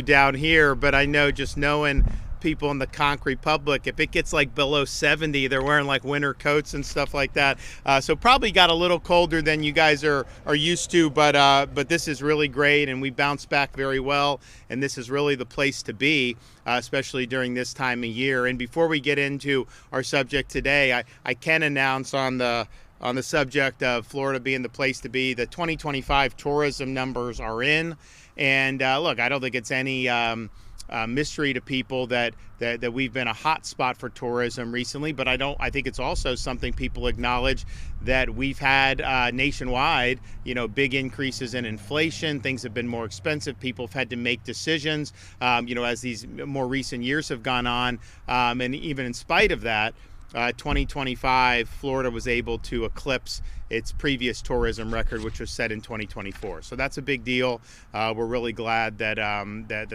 down here, but I know just knowing people in the concrete public, if it gets like below 70, they're wearing like winter coats and stuff like that. So probably got a little colder than you guys are used to, but this is really great, and we bounced back very well, and this is really the place to be, especially during this time of year. And before we get into our subject today, I can announce on the subject of Florida being the place to be, the 2025 tourism numbers are in. And look, I don't think it's any mystery to people that we've been a hot spot for tourism recently, but I think it's also something people acknowledge that we've had nationwide, big increases in inflation. Things have been more expensive. People have had to make decisions, as these more recent years have gone on. And even in spite of that, 2025, Florida was able to eclipse its previous tourism record, which was set in 2024. So that's a big deal. We're really glad that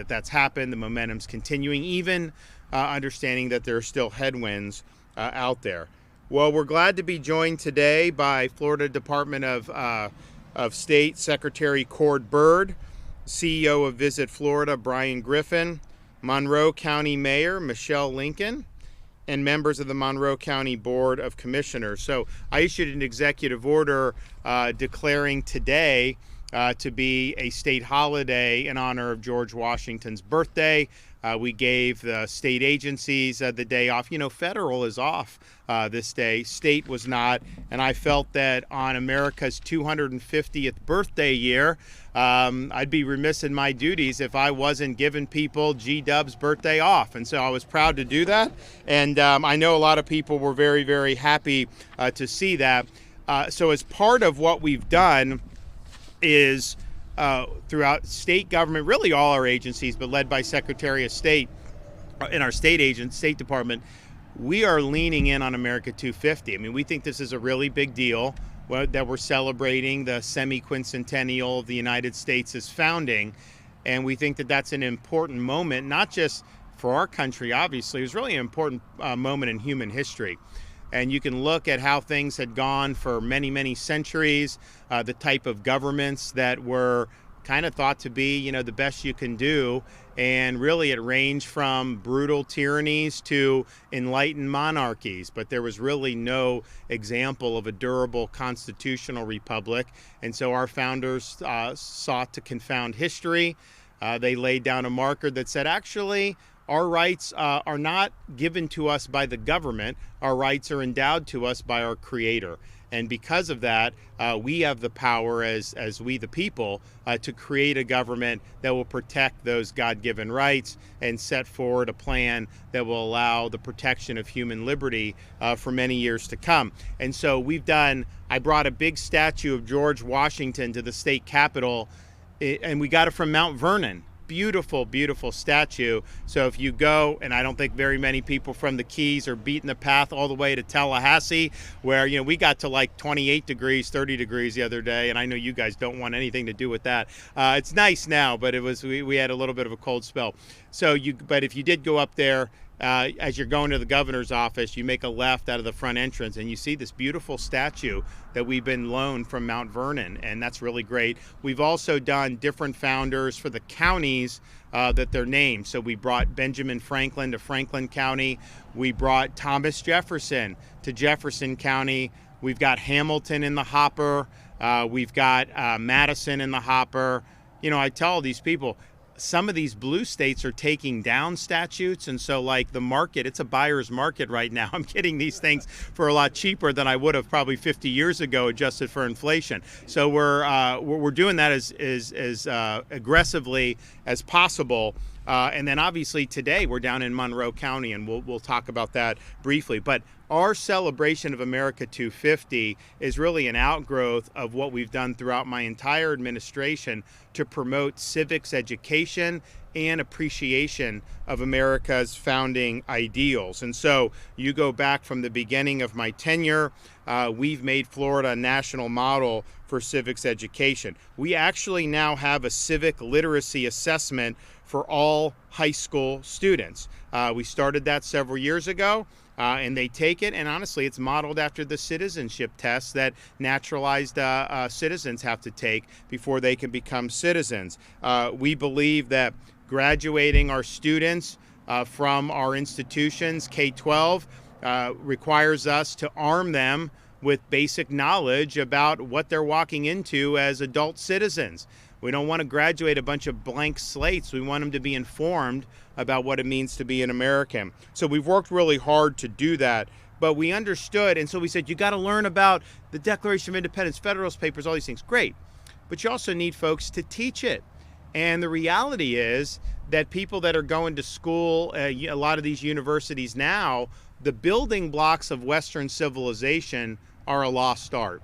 that's happened. The momentum's continuing, even understanding that there are still headwinds out there. Well, we're glad to be joined today by Florida Department of State Secretary Cord Byrd, CEO of Visit Florida Brian Griffin, Monroe County Mayor Michelle Lincoln, and members of the Monroe County Board of Commissioners. So I issued an executive order declaring today to be a state holiday in honor of George Washington's birthday. We gave the state agencies the day off. Federal is off this day. State was not. And I felt that on America's 250th birthday year, I'd be remiss in my duties if I wasn't giving people G-Dub's birthday off. And so I was proud to do that. And I know a lot of people were very, very happy to see that. So as part of what we've done is throughout state government, really all our agencies, but led by Secretary of State in our State Department, we are leaning in on America 250. I mean, we think this is a really big deal that we're celebrating the semi-quincentennial of the United States' founding. And we think that that's an important moment, not just for our country, obviously. It was really an important moment in human history. And you can look at how things had gone for many, many centuries, the type of governments that were kind of thought to be, the best you can do. And really it ranged from brutal tyrannies to enlightened monarchies. But there was really no example of a durable constitutional republic. And so our founders sought to confound history. They laid down a marker that said, actually, our rights are not given to us by the government. Our rights are endowed to us by our Creator. And because of that, we have the power as we the people to create a government that will protect those God-given rights and set forward a plan that will allow the protection of human liberty for many years to come. And so I brought a big statue of George Washington to the state capitol, and we got it from Mount Vernon. Beautiful, beautiful statue. So if you go, and I don't think very many people from the Keys are beating the path all the way to Tallahassee, where, we got to like 28 degrees, 30 degrees the other day, and I know you guys don't want anything to do with that. It's nice now, but we had a little bit of a cold spell. But if you did go up there, as you're going to the governor's office, you make a left out of the front entrance and you see this beautiful statue that we've been loaned from Mount Vernon, and that's really great. We've also done different founders for the counties that they're named. So we brought Benjamin Franklin to Franklin County. We brought Thomas Jefferson to Jefferson County. We've got Hamilton in the hopper. We've got Madison in the hopper. I tell these people, some of these blue states are taking down statutes, and so like the market, it's a buyer's market right now. I'm getting these things for a lot cheaper than I would have probably 50 years ago, adjusted for inflation. So we're doing that as aggressively as possible. And then obviously today we're down in Monroe County, and we'll talk about that briefly. But our celebration of America 250 is really an outgrowth of what we've done throughout my entire administration to promote civics education and appreciation of America's founding ideals. And so you go back from the beginning of my tenure, we've made Florida a national model for civics education. We actually now have a civic literacy assessment for all high school students. We started that several years ago. And they take it, and honestly, it's modeled after the citizenship tests that naturalized citizens have to take before they can become citizens. We believe that graduating our students from our institutions, K-12, requires us to arm them with basic knowledge about what they're walking into as adult citizens. We don't want to graduate a bunch of blank slates. We want them to be informed about what it means to be an American. So we've worked really hard to do that, but we understood, and so we said, you got to learn about the Declaration of Independence, Federalist Papers, all these things. Great, but you also need folks to teach it. And the reality is that people that are going to school, a lot of these universities now, the building blocks of Western civilization are a lost art.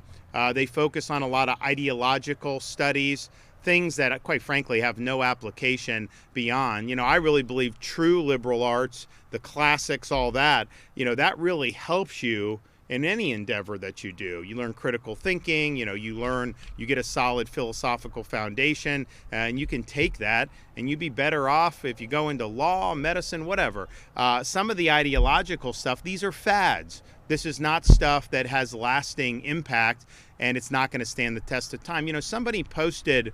They focus on a lot of ideological studies, things that, quite frankly, have no application beyond. I really believe true liberal arts, the classics, all that, that really helps you in any endeavor that you do. You learn critical thinking, you get a solid philosophical foundation, and you can take that and you'd be better off if you go into law, medicine, whatever. Some of the ideological stuff, these are fads. This is not stuff that has lasting impact, and it's not going to stand the test of time. Somebody posted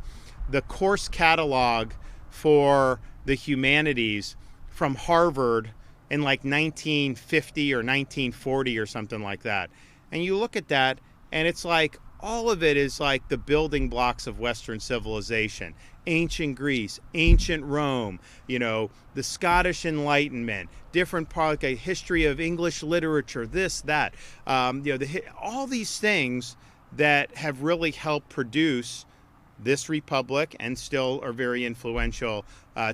the course catalog for the humanities from Harvard in like 1950 or 1940 or something like that. And you look at that, and it's like all of it is like the building blocks of Western civilization. Ancient Greece, ancient Rome, the Scottish Enlightenment, different part, like history of English literature, this, that, all these things that have really helped produce this republic and still are very influential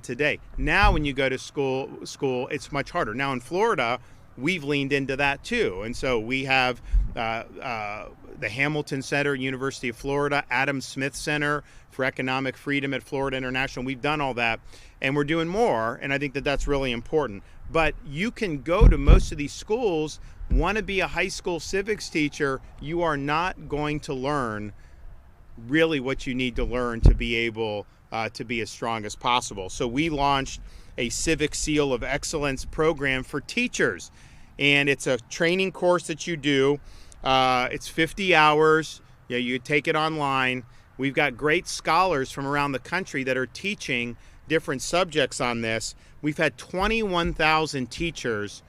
today. Now, when you go to school, it's much harder. Now in Florida, we've leaned into that too, and so we have the Hamilton Center, University of Florida, Adam Smith Center for Economic Freedom at Florida International. We've done all that, and we're doing more, and I think that that's really important. But you can go to most of these schools, want to be a high school civics teacher, you are not going to learn really what you need to learn to be able to be as strong as possible. So we launched a Civic Seal of Excellence program for teachers, and it's a training course that you do. It's 50 hours. You take it online. We've got great scholars from around the country that are teaching different subjects on this. We've had 21,000 teachers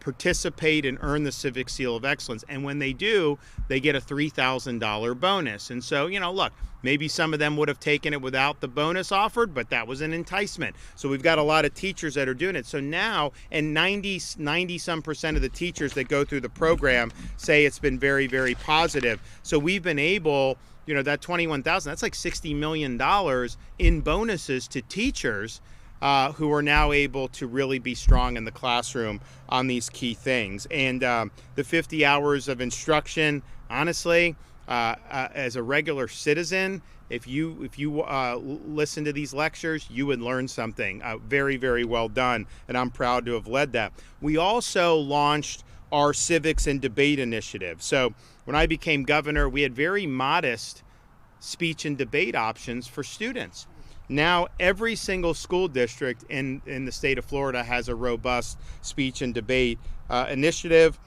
participate and earn the Civic Seal of Excellence. And when they do, they get a $3,000 bonus. And so, look, maybe some of them would have taken it without the bonus offered, but that was an enticement. So we've got a lot of teachers that are doing it. So now, and 90% of the teachers that go through the program say it's been very, very positive. So we've been able, that 21,000, that's like $60 million in bonuses to teachers who are now able to really be strong in the classroom on these key things. And the 50 hours of instruction, honestly, as a regular citizen, if you listen to these lectures, you would learn something. Very, very well done, and I'm proud to have led that. We also launched our Civics and Debate initiative. So when I became governor, we had very modest speech and debate options for students. Now, every single school district in the state of Florida has a robust speech and debate initiative.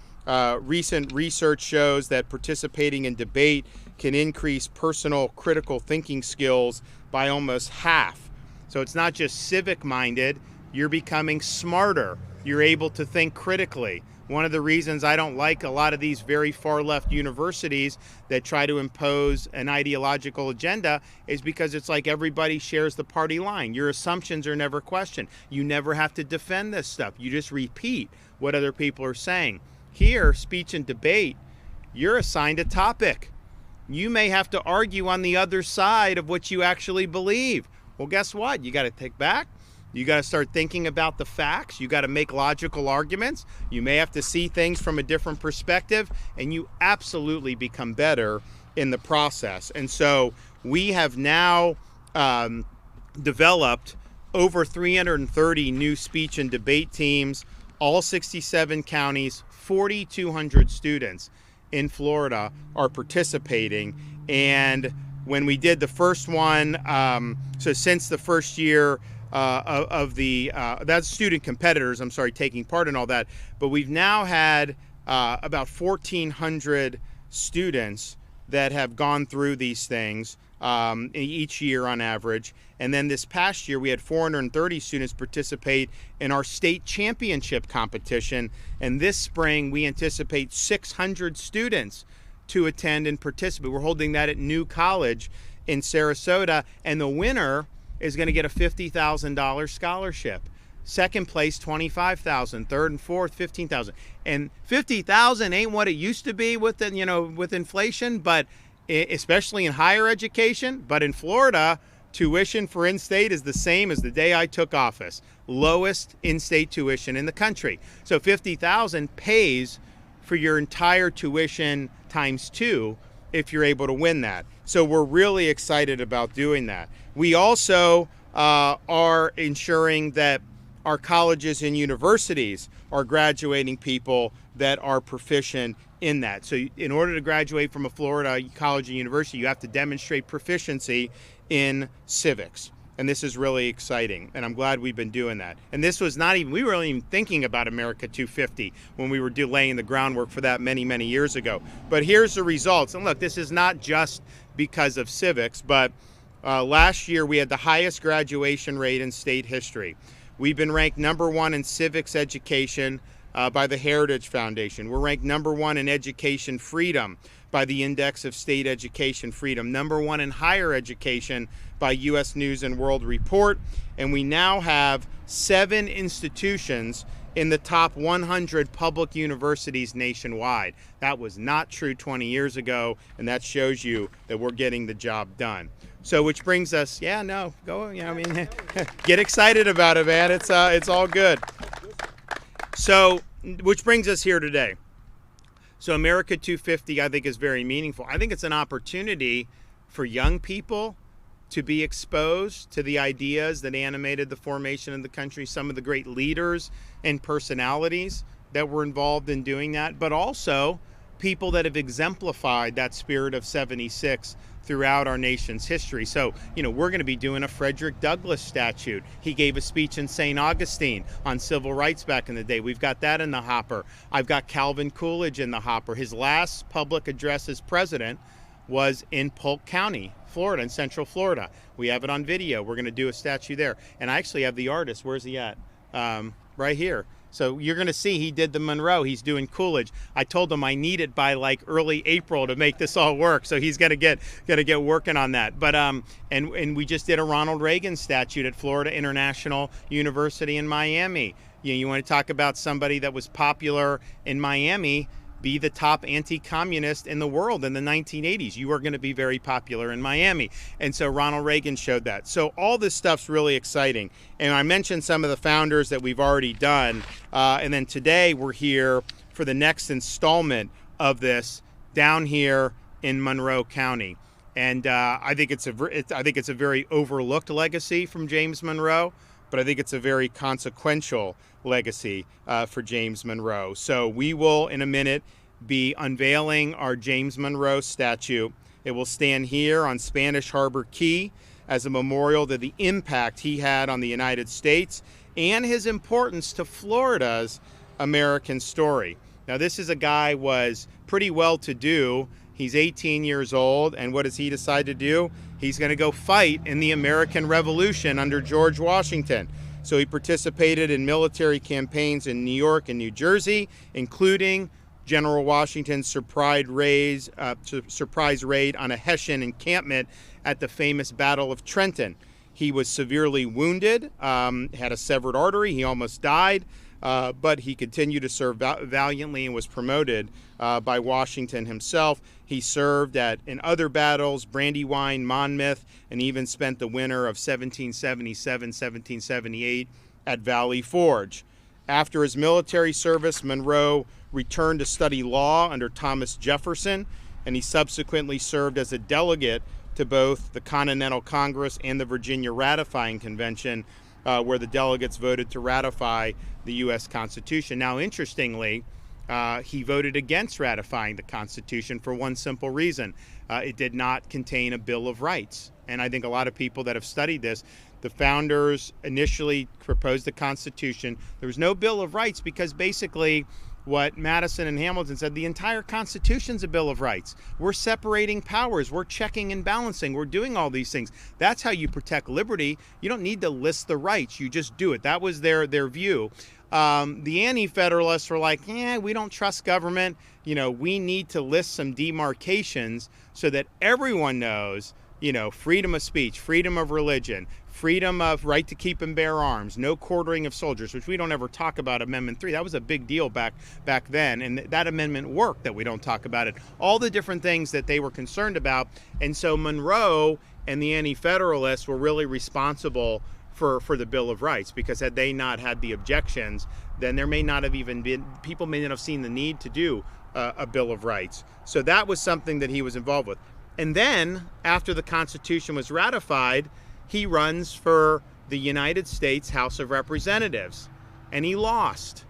Recent research shows that participating in debate can increase personal critical thinking skills by almost half. So it's not just civic-minded, you're becoming smarter. You're able to think critically. One of the reasons I don't like a lot of these very far-left universities that try to impose an ideological agenda is because it's like everybody shares the party line. Your assumptions are never questioned. You never have to defend this stuff. You just repeat what other people are saying. Here, speech and debate, you're assigned a topic. You may have to argue on the other side of what you actually believe. Well, guess what? You got to take back. You got to start thinking about the facts. You got to make logical arguments. You may have to see things from a different perspective, and you absolutely become better in the process. And so we have now developed over 330 new speech and debate teams, all 67 counties, 4,200 students in Florida are participating. And when we did the first one, so since the first year, that's student competitors, taking part in all that. But we've now had about 1,400 students that have gone through these things. each year on average. And then this past year, we had 430 students participate in our state championship competition. And this spring, we anticipate 600 students to attend and participate. We're holding that at New College in Sarasota. And the winner is going to get a $50,000 scholarship. Second place, $25,000. Third and fourth, $15,000. And $50,000 ain't what it used to be with with inflation, but especially in higher education. But in Florida, tuition for in-state is the same as the day I took office. Lowest in-state tuition in the country. So $50,000 pays for your entire tuition times 2 if you're able to win that. So we're really excited about doing that. We also are ensuring that our colleges and universities are graduating people that are proficient in that. So in order to graduate from a Florida college and university, you have to demonstrate proficiency in civics. And this is really exciting, and I'm glad we've been doing that. And this was we weren't even thinking about America 250 when we were laying the groundwork for that many, many years ago. But here's the results. And look, this is not just because of civics, but last year we had the highest graduation rate in state history. We've been ranked #1 in civics education by the Heritage Foundation. We're ranked #1 in education freedom by the Index of State Education Freedom, #1 in higher education by U.S. News and World Report, and we now have 7 institutions in the top 100 public universities nationwide. That was not true 20 years ago, and that shows you that we're getting the job done. So, which brings us, get excited about it, man. It's all good. So, which brings us here today. So America 250, I think, is very meaningful. I think it's an opportunity for young people to be exposed to the ideas that animated the formation of the country, some of the great leaders and personalities that were involved in doing that, but also people that have exemplified that spirit of 76 throughout our nation's history. So, we're going to be doing a Frederick Douglass statue. He gave a speech in St. Augustine on civil rights back in the day. We've got that in the hopper. I've got Calvin Coolidge in the hopper. His last public address as president was in Polk County, Florida, in Central Florida. We have it on video. We're going to do a statue there. And I actually have the artist. Where's he at? Right here. So you're going to see he did the Monroe. He's doing Coolidge. I told him I need it by early April to make this all work. So he's going to get working on that. But and we just did a Ronald Reagan statue at Florida International University in Miami. You want to talk about somebody that was popular in Miami, be the top anti-communist in the world in the 1980s. You are going to be very popular in Miami. And so Ronald Reagan showed that. So all this stuff's really exciting. And I mentioned some of the founders that we've already done. And then today we're here for the next installment of this down here in Monroe County. And I think it's a very overlooked legacy from James Monroe, but I think it's a very consequential legacy for James Monroe. So we will, in a minute, be unveiling our James Monroe statue. It will stand here on Spanish Harbor Key as a memorial to the impact he had on the United States and his importance to Florida's American story. Now, this is a guy was pretty well-to-do. He's 18 years old, and what does he decide to do? He's going to go fight in the American Revolution under George Washington. So he participated in military campaigns in New York and New Jersey, including General Washington's surprise raid on a Hessian encampment at the famous Battle of Trenton. He was severely wounded, had a severed artery. He almost died, but he continued to serve valiantly and was promoted by Washington himself. He served in other battles, Brandywine, Monmouth, and even spent the winter of 1777-1778 at Valley Forge. After his military service, Monroe returned to study law under Thomas Jefferson, and he subsequently served as a delegate to both the Continental Congress and the Virginia Ratifying Convention, where the delegates voted to ratify the U.S. Constitution. Now, interestingly, he voted against ratifying the Constitution for one simple reason. It did not contain a Bill of Rights. And I think a lot of people that have studied this, the founders initially proposed the Constitution. There was no Bill of Rights because basically what Madison and Hamilton said: the entire Constitution's a Bill of Rights. We're separating powers. We're checking and balancing. We're doing all these things. That's how you protect liberty. You don't need to list the rights. You just do it. That was their view. The anti-federalists were like, yeah, we don't trust government. We need to list some demarcations so that everyone knows, freedom of speech, freedom of religion, freedom of right to keep and bear arms, no quartering of soldiers, which we don't ever talk about. Amendment 3, that was a big deal back then, and that amendment worked, that we don't talk about it. All the different things that they were concerned about. And so Monroe and the anti-federalists were really responsible for the Bill of Rights, because had they not had the objections, then there may not have even been, people may not have seen the need to do a Bill of Rights. So that was something that he was involved with. And then after the Constitution was ratified, he runs for the United States House of Representatives, and he lost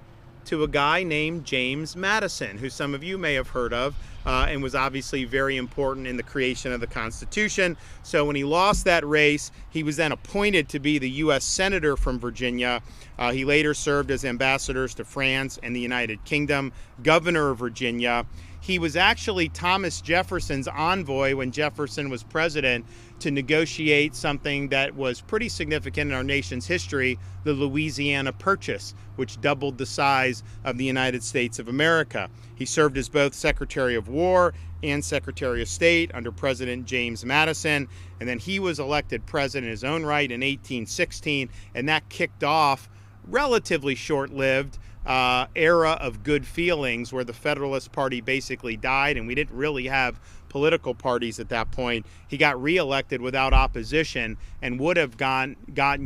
to a guy named James Madison, who some of you may have heard of, and was obviously very important in the creation of the Constitution. So when he lost that race, he was then appointed to be the U.S. Senator from Virginia. He later served as ambassadors to France and the United Kingdom, governor of Virginia. He was actually Thomas Jefferson's envoy when Jefferson was president to negotiate something that was pretty significant in our nation's history, the Louisiana Purchase, which doubled the size of the United States of America. He served as both Secretary of War and Secretary of State under President James Madison, and then he was elected president in his own right in 1816, and that kicked off relatively short-lived era of good feelings where the Federalist Party basically died, and we didn't really have political parties at that point. He got reelected without opposition and would have gotten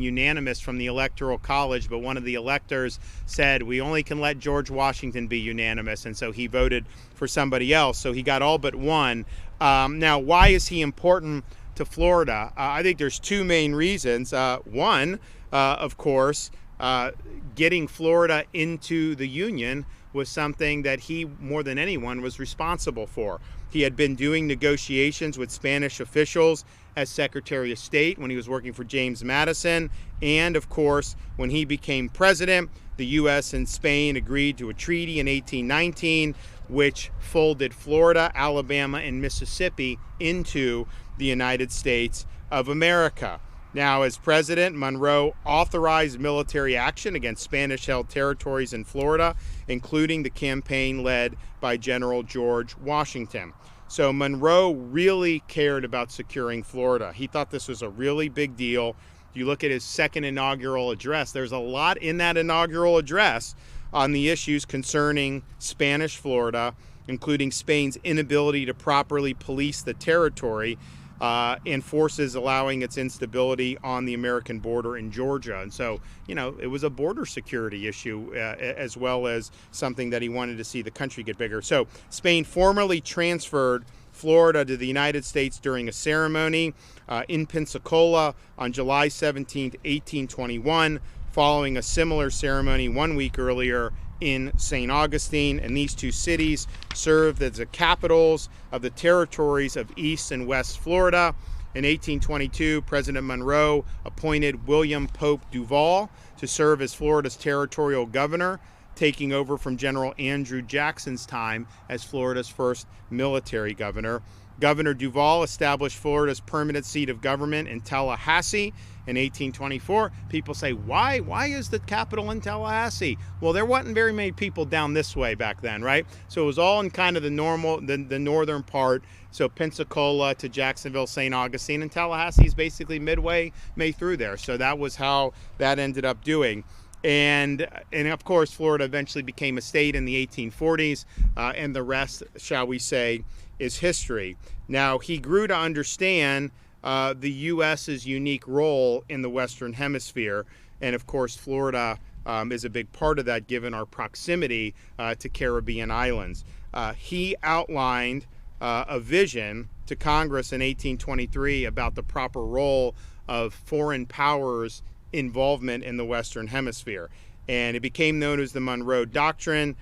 unanimous from the Electoral College, but one of the electors said, we only can let George Washington be unanimous, and so he voted for somebody else. So he got all but one. Now, why is he important to Florida? I think there's two main reasons. One, of course, getting Florida into the Union was something that he, more than anyone, was responsible for. He had been doing negotiations with Spanish officials as Secretary of State when he was working for James Madison. And, of course, when he became president, the U.S. and Spain agreed to a treaty in 1819, which folded Florida, Alabama, and Mississippi into the United States of America. Now, as president, Monroe authorized military action against Spanish-held territories in Florida, including the campaign led by General George Washington. So Monroe really cared about securing Florida. He thought this was a really big deal. You look at his second inaugural address, there's a lot in that inaugural address on the issues concerning Spanish Florida, including Spain's inability to properly police the territory, and forces allowing its instability on the American border in Georgia. And so, it was a border security issue as well as something that he wanted to see the country get bigger. So Spain formally transferred Florida to the United States during a ceremony in Pensacola on July 17, 1821, following a similar ceremony 1 week earlier in St. Augustine, and these two cities served as the capitals of the territories of East and West Florida. In 1822, President Monroe appointed William Pope Duval to serve as Florida's territorial governor, taking over from General Andrew Jackson's time as Florida's first military governor. Governor Duval established Florida's permanent seat of government in Tallahassee in 1824. People say, why is the capital in Tallahassee? Well, there wasn't very many people down this way back then, right? So it was all in kind of the northern part. So Pensacola to Jacksonville, St. Augustine, and Tallahassee is basically midway through there. So that was how that ended up doing. And of course, Florida eventually became a state in the 1840s, and the rest, shall we say, is history. Now, he grew to understand the U.S.'s unique role in the Western Hemisphere, and of course, Florida is a big part of that given our proximity to Caribbean islands. He outlined a vision to Congress in 1823 about the proper role of foreign powers' involvement in the Western Hemisphere, and it became known as the Monroe Doctrine,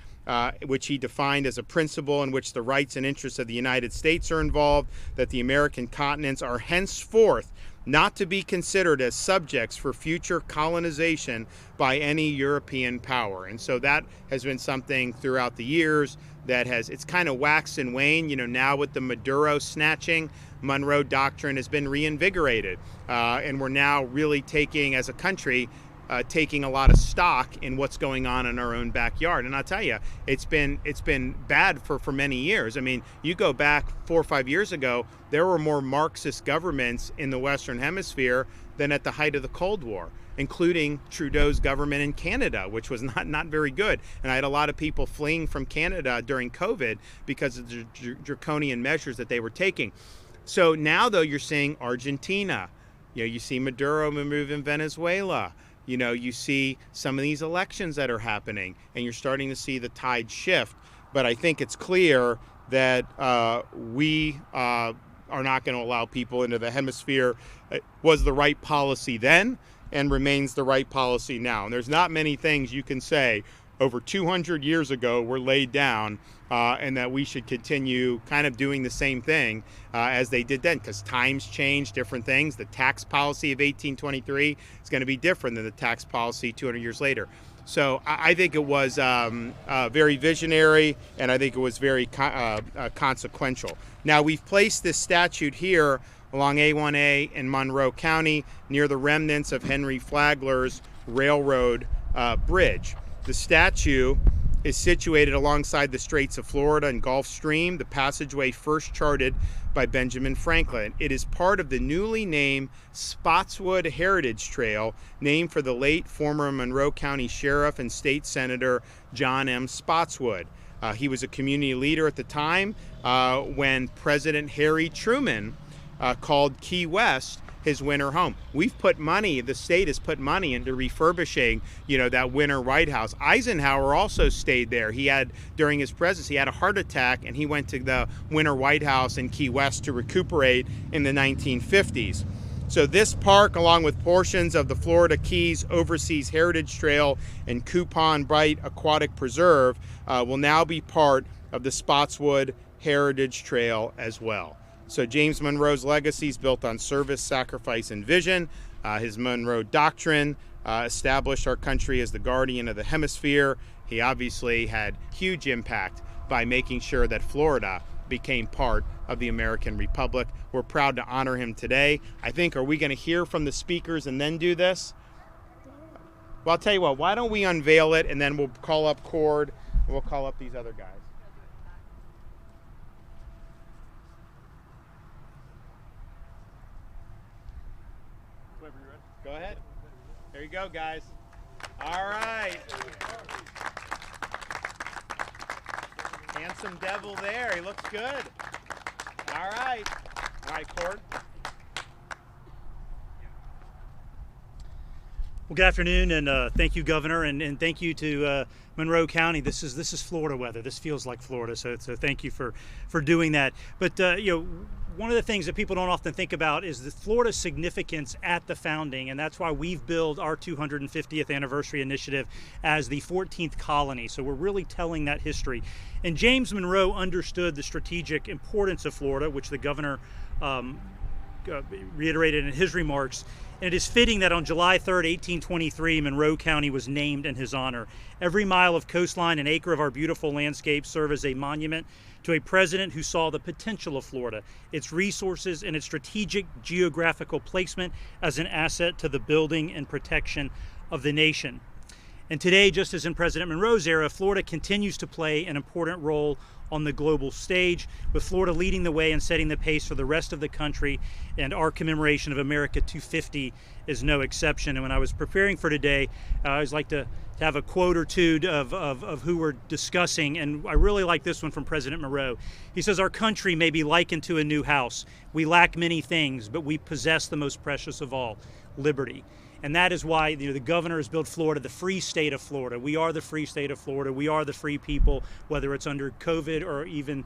which he defined as a principle in which the rights and interests of the United States are involved, that the American continents are henceforth not to be considered as subjects for future colonization by any European power. And so that has been something throughout the years that it's kind of waxed and waned. Now with the Maduro snatching, Monroe Doctrine has been reinvigorated. And we're now really taking, as a country, taking a lot of stock in what's going on in our own backyard. And I'll tell you, it's been bad for many years. I mean, you go back 4 or 5 years ago, there were more Marxist governments in the Western Hemisphere than at the height of the Cold War, including Trudeau's government in Canada, which was not very good. And I had a lot of people fleeing from Canada during COVID because of the draconian measures that they were taking. So now, though, you're seeing Argentina. You see Maduro move in Venezuela. You see some of these elections that are happening, and you're starting to see the tide shift. But I think it's clear that we are not going to allow people into the hemisphere. It was the right policy then and remains the right policy now. And there's not many things you can say over 200 years ago were laid down and that we should continue kind of doing the same thing as they did then, because times change, different things. The tax policy of 1823 is going to be different than the tax policy 200 years later. So I think it was very visionary, and I think it was very consequential. Now, we've placed this statute here along A1A in Monroe County near the remnants of Henry Flagler's railroad bridge. The statue is situated alongside the Straits of Florida and Gulf Stream, the passageway first charted by Benjamin Franklin. It is part of the newly named Spotswood Heritage Trail, named for the late former Monroe County Sheriff and State Senator John M. Spotswood. He was a community leader at the time when President Harry Truman called Key West his winter home. We've put money, the state has put money into refurbishing, that winter White House. Eisenhower also stayed there. During his presidency, he had a heart attack, and he went to the winter White House in Key West to recuperate in the 1950s. So this park, along with portions of the Florida Keys Overseas Heritage Trail and Coupon Bright Aquatic Preserve, will now be part of the Spotswood Heritage Trail as well. So James Monroe's legacy is built on service, sacrifice, and vision. His Monroe Doctrine established our country as the guardian of the hemisphere. He obviously had huge impact by making sure that Florida became part of the American Republic. We're proud to honor him today. I think, are we going to hear from the speakers and then do this? Well, I'll tell you what, why don't we unveil it, and then we'll call up Cord, and we'll call up these other guys. Go ahead. There you go, guys. All right. Handsome devil there. He looks good. All right. All right, Cord. Well, good afternoon, and thank you, Governor, and thank you to Monroe County. This is Florida weather. This feels like Florida, so thank you for doing that. But one of the things that people don't often think about is the Florida's significance at the founding, and that's why we've billed our 250th anniversary initiative as the 14th colony. So we're really telling that history. And James Monroe understood the strategic importance of Florida, which the governor reiterated in his remarks. And it is fitting that on July 3rd, 1823, Monroe County was named in his honor. Every mile of coastline and acre of our beautiful landscape serve as a monument to a president who saw the potential of Florida, its resources, and its strategic geographical placement as an asset to the building and protection of the nation. And today, just as in President Monroe's era, Florida continues to play an important role on the global stage, with Florida leading the way and setting the pace for the rest of the country, and our commemoration of America 250 is no exception. And when I was preparing for today, I always like to have a quote or two of who we're discussing, and I really like this one from President Monroe. He says, "Our country may be likened to a new house. We lack many things, but we possess the most precious of all, liberty." And that is why the governor has built Florida the free state of Florida. We are the free state of Florida. We are the free people, whether it's under COVID or even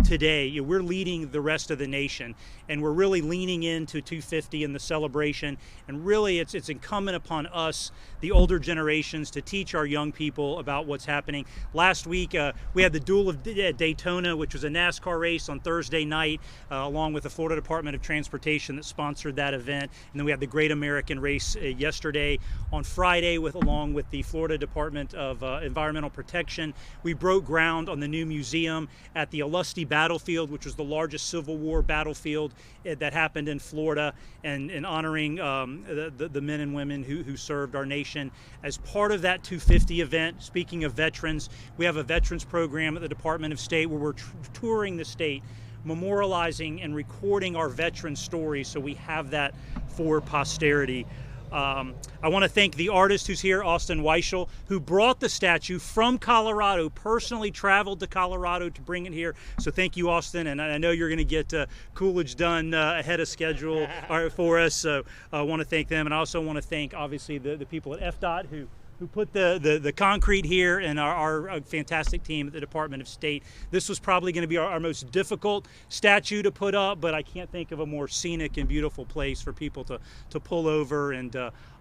today. We're leading the rest of the nation, and we're really leaning into 250 and the celebration. And really, it's incumbent upon us, the older generations, to teach our young people about what's happening. Last week, we had the Duel of Daytona, which was a NASCAR race on Thursday night, along with the Florida Department of Transportation that sponsored that event. And then we had the Great American Race yesterday. On Friday, along with the Florida Department of Environmental Protection, we broke ground on the new museum at the Ulusty Battlefield, which was the largest Civil War battlefield that happened in Florida, and honoring the men and women who served our nation. As part of that 250 event, speaking of veterans, we have a veterans program at the Department of State where we're touring the state, memorializing and recording our veteran stories so we have that for posterity. I want to thank the artist who's here, Austin Weichel, who brought the statue from Colorado, personally traveled to Colorado to bring it here. So thank you, Austin, and I know you're going to get Coolidge done ahead of schedule for us. So I want to thank them, and I also want to thank, obviously, the people at FDOT who put the concrete here, and our fantastic team at the Department of State. This was probably going to be our most difficult statue to put up, but I can't think of a more scenic and beautiful place for people to pull over and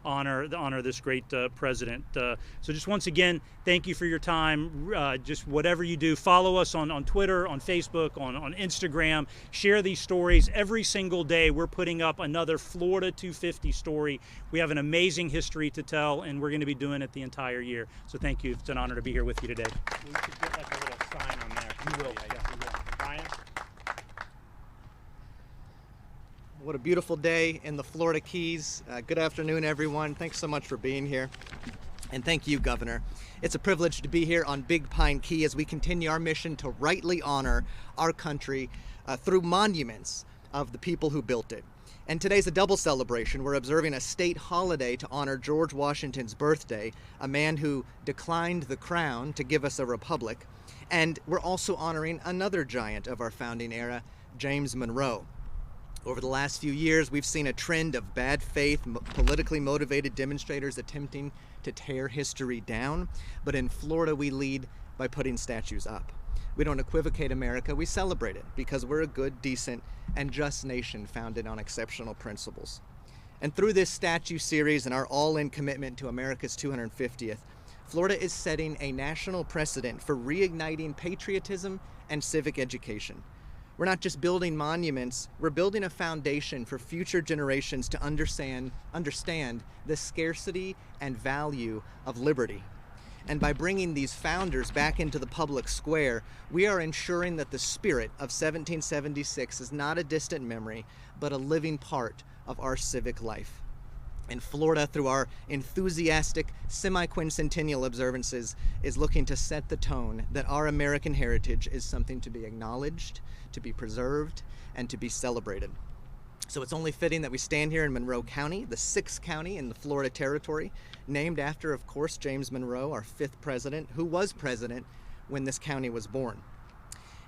honor this great president. So just once again, thank you for your time. Just whatever you do, follow us on Twitter, on Facebook, on Instagram. Share these stories. Every single day we're putting up another Florida 250 story. We have an amazing history to tell, and we're going to be doing it the entire year. So thank you. It's an honor to be here with you today. We should get like a little sign on there. You will. Yeah, we will. Brian? What a beautiful day in the Florida Keys. Good afternoon, everyone. Thanks so much for being here. And thank you, Governor. It's a privilege to be here on Big Pine Key as we continue our mission to rightly honor our country through monuments of the people who built it. And today's a double celebration. We're observing a state holiday to honor George Washington's birthday, a man who declined the crown to give us a republic. And we're also honoring another giant of our founding era, James Monroe. Over the last few years, we've seen a trend of bad faith, politically motivated demonstrators attempting to tear history down. But in Florida, we lead by putting statues up. We don't equivocate America, we celebrate it because we're a good, decent, and just nation founded on exceptional principles. And through this statue series and our all-in commitment to America's 250th, Florida is setting a national precedent for reigniting patriotism and civic education. We're not just building monuments, we're building a foundation for future generations to understand the scarcity and value of liberty. And by bringing these founders back into the public square, we are ensuring that the spirit of 1776 is not a distant memory, but a living part of our civic life. And Florida, through our enthusiastic semi-quincentennial observances, is looking to set the tone that our American heritage is something to be acknowledged, to be preserved, and to be celebrated. So it's only fitting that we stand here in Monroe County, the 6th county in the Florida Territory, named after, of course, James Monroe, our 5th president, who was president when this county was born.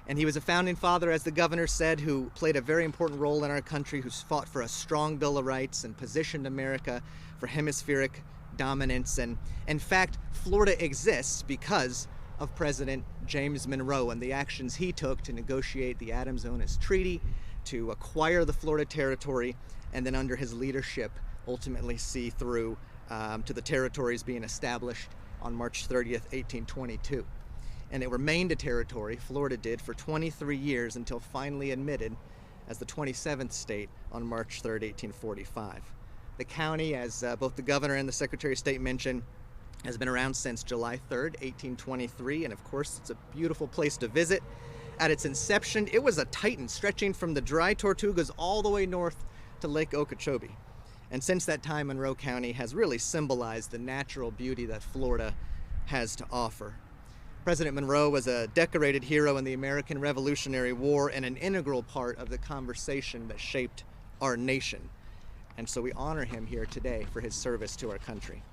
And he was a founding father, as the governor said, who played a very important role in our country, who's fought for a strong Bill of Rights and positioned America for hemispheric dominance. And in fact, Florida exists because of President James Monroe and the actions he took to negotiate the Adams-Onis Treaty, to acquire the Florida Territory, and then under his leadership ultimately see through to the territories being established on March 30th, 1822. And it remained a territory, Florida did, for 23 years until finally admitted as the 27th state on March 3rd, 1845. The county, as both the governor and the Secretary of State mentioned, has been around since July 3rd, 1823, and of course it's a beautiful place to visit. At its inception, it was a titan stretching from the dry Tortugas all the way north to Lake Okeechobee. And since that time, Monroe County has really symbolized the natural beauty that Florida has to offer. President Monroe was a decorated hero in the American Revolutionary War and an integral part of the conversation that shaped our nation. And so we honor him here today for his service to our country.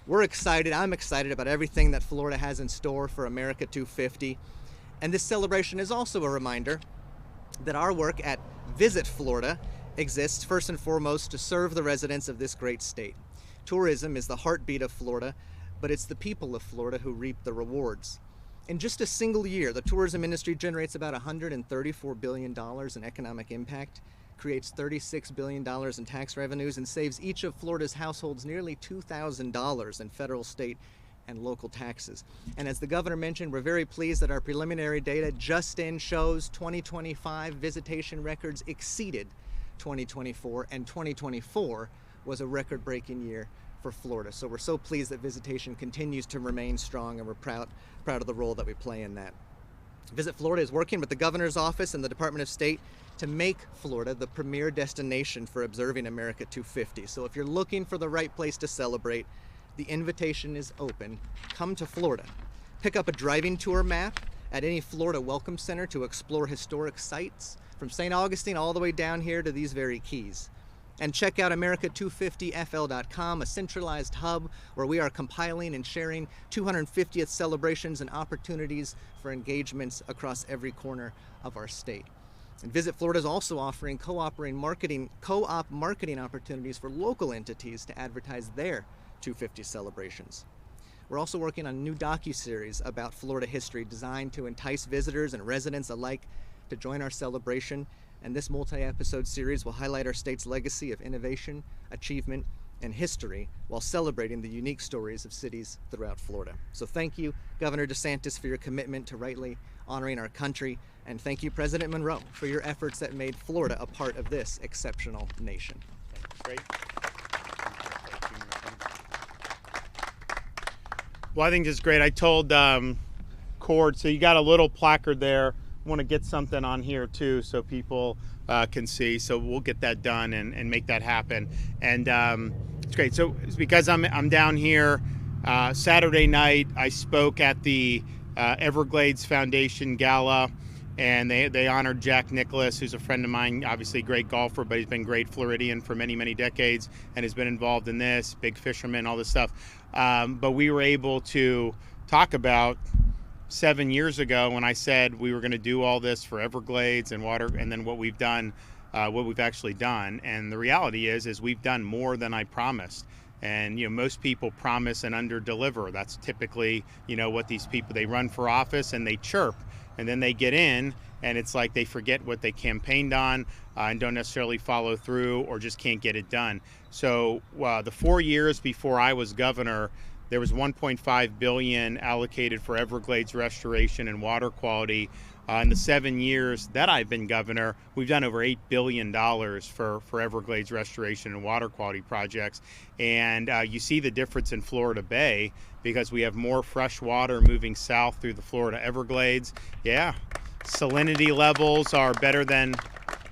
We're excited, I'm excited about everything that Florida has in store for America 250. And this celebration is also a reminder that our work at Visit Florida exists first and foremost to serve the residents of this great state. Tourism is the heartbeat of Florida, but it's the people of Florida who reap the rewards. In just a single year, the tourism industry generates about $134 billion in economic impact, creates $36 billion in tax revenues, and saves each of Florida's households nearly $2,000 in federal, state, and local taxes. And as the governor mentioned, we're very pleased that our preliminary data just in shows 2025 visitation records exceeded 2024, and 2024 was a record-breaking year for Florida. So we're so pleased that visitation continues to remain strong, and we're proud of the role that we play in that. Visit Florida is working with the governor's office and the Department of State to make Florida the premier destination for observing America 250. So if you're looking for the right place to celebrate, the invitation is open. Come to Florida. Pick up a driving tour map at any Florida Welcome Center to explore historic sites from St. Augustine all the way down here to these very keys. And check out America250fl.com, a centralized hub where we are compiling and sharing 250th celebrations and opportunities for engagements across every corner of our state. And Visit Florida is also offering co-op marketing opportunities for local entities to advertise their 250 celebrations. We're also working on a new docuseries about Florida history designed to entice visitors and residents alike to join our celebration. And this multi-episode series will highlight our state's legacy of innovation, achievement, and history while celebrating the unique stories of cities throughout Florida. So thank you, Governor DeSantis, for your commitment to rightly honoring our country. And thank you, President Monroe, for your efforts that made Florida a part of this exceptional nation. Great. Well, I think this is great. I told Cord, so you got a little placard there. I want to get something on here too so people can see. So we'll get that done and make that happen. And it's great. So it's because I'm down here Saturday night. I spoke at the Everglades Foundation Gala, and they honored Jack Nicklaus, who's a friend of mine, obviously a great golfer, but he's been great Floridian for many, many decades and has been involved in this, big fisherman, all this stuff. But we were able to talk about 7 years ago when I said we were going to do all this for Everglades and water, and then what we've done, what we've actually done. And the reality is we've done more than I promised. And, most people promise and under-deliver. That's typically, what these people, they run for office and they chirp, and then they get in, and it's like they forget what they campaigned on and don't necessarily follow through or just can't get it done. So the 4 years before I was governor, there was $1.5 billion allocated for Everglades restoration and water quality. In the 7 years that I've been governor, we've done over $8 billion for Everglades restoration and water quality projects. And you see the difference in Florida Bay because we have more fresh water moving south through the Florida Everglades. Yeah, salinity levels are better than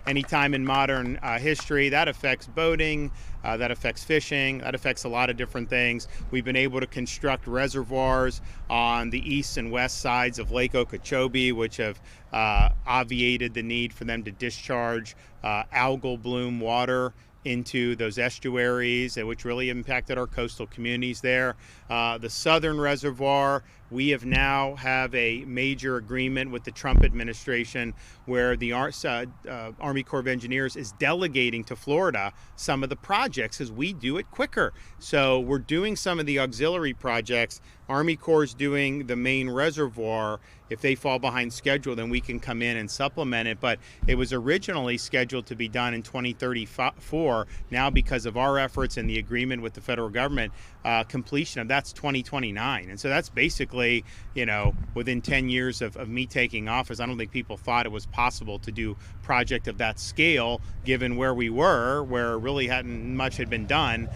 any time in modern history. That affects boating, that affects fishing, that affects a lot of different things. We've been able to construct reservoirs on the east and west sides of Lake Okeechobee, which have obviated the need for them to discharge algal bloom water into those estuaries, which really impacted our coastal communities there. The southern reservoir, we have now have a major agreement with the Trump administration where the Army Corps of Engineers is delegating to Florida some of the projects as we do it quicker. So we're doing some of the auxiliary projects. Army Corps is doing the main reservoir. If they fall behind schedule, then we can come in and supplement it. But it was originally scheduled to be done in 2034. Now, because of our efforts and the agreement with the federal government, completion of that's 2029. And so that's basically, within 10 years of me taking office. I don't think people thought it was possible to do a project of that scale, given where we were, where really hadn't much had been done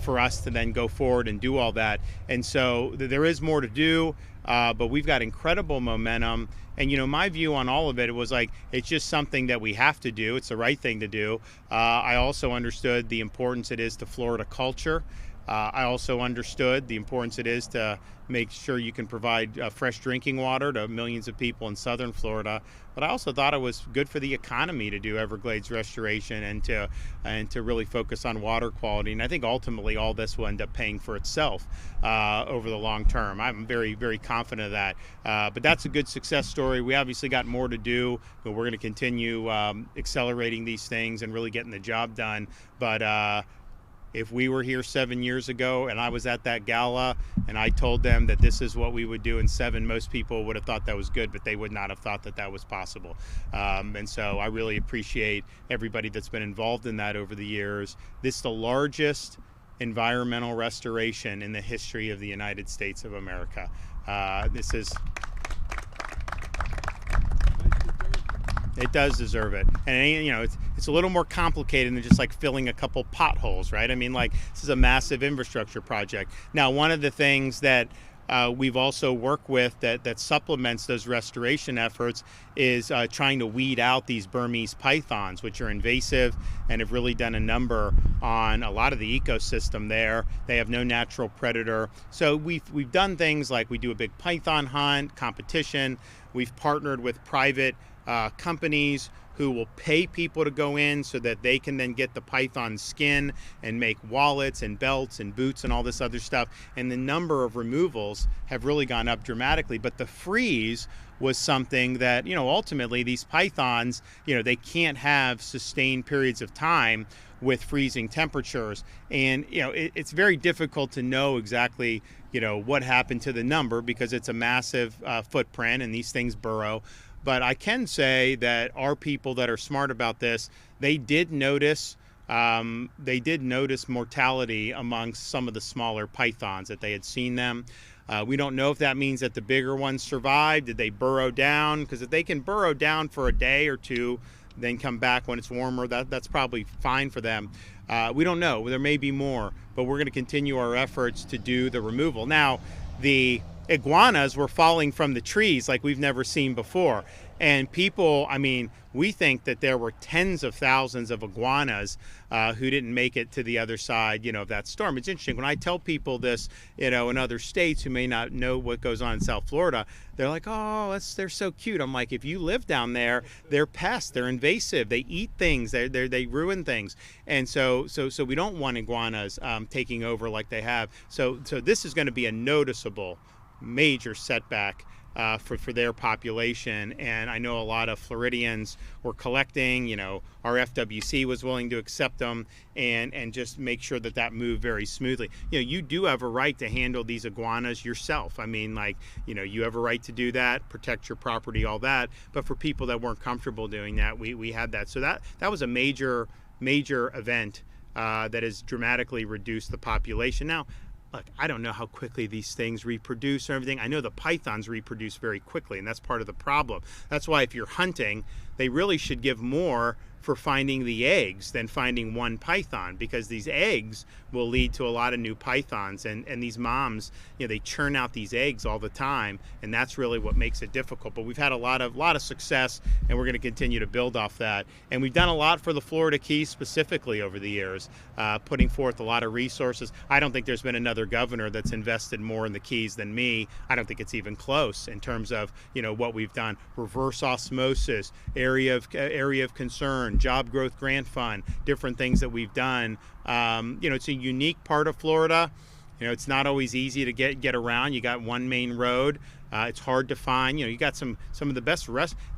for us to then go forward and do all that. And so there is more to do. But we've got incredible momentum. And, my view on all of it was like, it's just something that we have to do. It's the right thing to do. I also understood the importance it is to Florida culture. I also understood the importance it is to make sure you can provide fresh drinking water to millions of people in southern Florida. But I also thought it was good for the economy to do Everglades restoration and to really focus on water quality. And I think ultimately all this will end up paying for itself over the long term. I'm very, very confident of that. But that's a good success story. We obviously got more to do, but we're going to continue accelerating these things and really getting the job done. But if we were here 7 years ago and I was at that gala and I told them that this is what we would do in 7, most people would have thought that was good, but they would not have thought that that was possible. And so I really appreciate everybody that's been involved in that over the years. This is the largest environmental restoration in the history of the United States of America. It does deserve it. And, you know, it's a little more complicated than just like filling a couple potholes, right? I mean, like, this is a massive infrastructure project. Now, one of the things that we've also worked with that supplements those restoration efforts is trying to weed out these Burmese pythons, which are invasive and have really done a number on a lot of the ecosystem there. They have no natural predator. So we've done things like we do a big python hunt competition. We've partnered with private companies who will pay people to go in so that they can then get the python skin and make wallets and belts and boots and all this other stuff. And the number of removals have really gone up dramatically. But the freeze was something that, you know, ultimately these pythons, you know, they can't have sustained periods of time with freezing temperatures. And, you know, it's very difficult to know exactly, you know, what happened to the number because it's a massive footprint and these things burrow. But I can say that our people that are smart about this, they did notice mortality amongst some of the smaller pythons, that they had seen them. We don't know if that means that the bigger ones survived. Did they burrow down? Because if they can burrow down for a day or two, then come back when it's warmer, that's probably fine for them. We don't know. There may be more, but we're going to continue our efforts to do the removal. Now, the iguanas were falling from the trees like we've never seen before. And people, I mean, we think that there were tens of thousands of iguanas who didn't make it to the other side, you know, of that storm. It's interesting. When I tell people this, you know, in other states who may not know what goes on in South Florida, they're like, oh, they're so cute. I'm like, if you live down there, they're pests. They're invasive. They eat things. They ruin things. And so we don't want iguanas taking over like they have. So this is going to be a noticeable major setback for their population. And I know a lot of Floridians were collecting, you know, our FWC was willing to accept them and just make sure that moved very smoothly. You know, you do have a right to handle these iguanas yourself. I mean, like, you know, you have a right to do that, protect your property, all that. But for people that weren't comfortable doing that, we had that. So that was a major event that has dramatically reduced the population. Now, look, I don't know how quickly these things reproduce or everything. I know the pythons reproduce very quickly, and that's part of the problem. That's why if you're hunting, they really should give more for finding the eggs than finding one python, because these eggs will lead to a lot of new pythons, and these moms, you know, they churn out these eggs all the time, and that's really what makes it difficult. But we've had a lot of success, and we're going to continue to build off that. And we've done a lot for the Florida Keys specifically over the years, putting forth a lot of resources. I don't think there's been another governor that's invested more in the Keys than me. I don't think it's even close in terms of, you know, what we've done. Reverse osmosis, area of concern, job growth grant fund, different things that we've done. You know, it's a unique part of Florida. You know, it's not always easy to get around. You got one main road. It's hard to find. You know, you got some of the best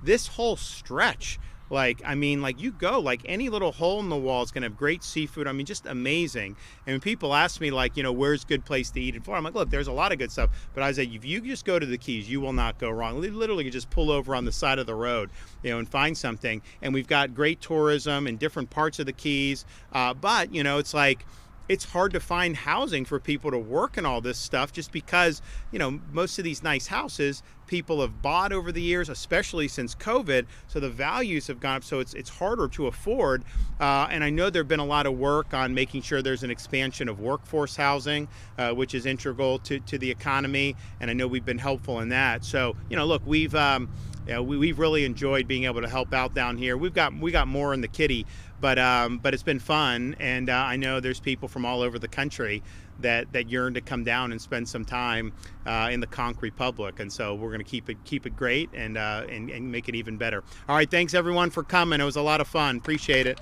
this whole stretch. Like, I mean, like, you go, like, any little hole in the wall is going to have great seafood. I mean, just amazing. And when people ask me, like, you know, where's a good place to eat in Florida, I'm like, look, there's a lot of good stuff. But I say, if you just go to the Keys, you will not go wrong. Literally, you just pull over on the side of the road, you know, and find something. And we've got great tourism in different parts of the Keys. But, you know, it's like, it's hard to find housing for people to work and all this stuff, just because, you know, most of these nice houses people have bought over the years, especially since COVID. So the values have gone up, so it's harder to afford. And I know there've been a lot of work on making sure there's an expansion of workforce housing, which is integral to the economy. And I know we've been helpful in that. So, you know, look, we've really enjoyed being able to help out down here. We got more in the kitty, but it's been fun. And I know there's people from all over the country that yearn to come down and spend some time in the Conch Republic. And so we're going to keep it great and make it even better. All right, thanks everyone for coming. It was a lot of fun. Appreciate it.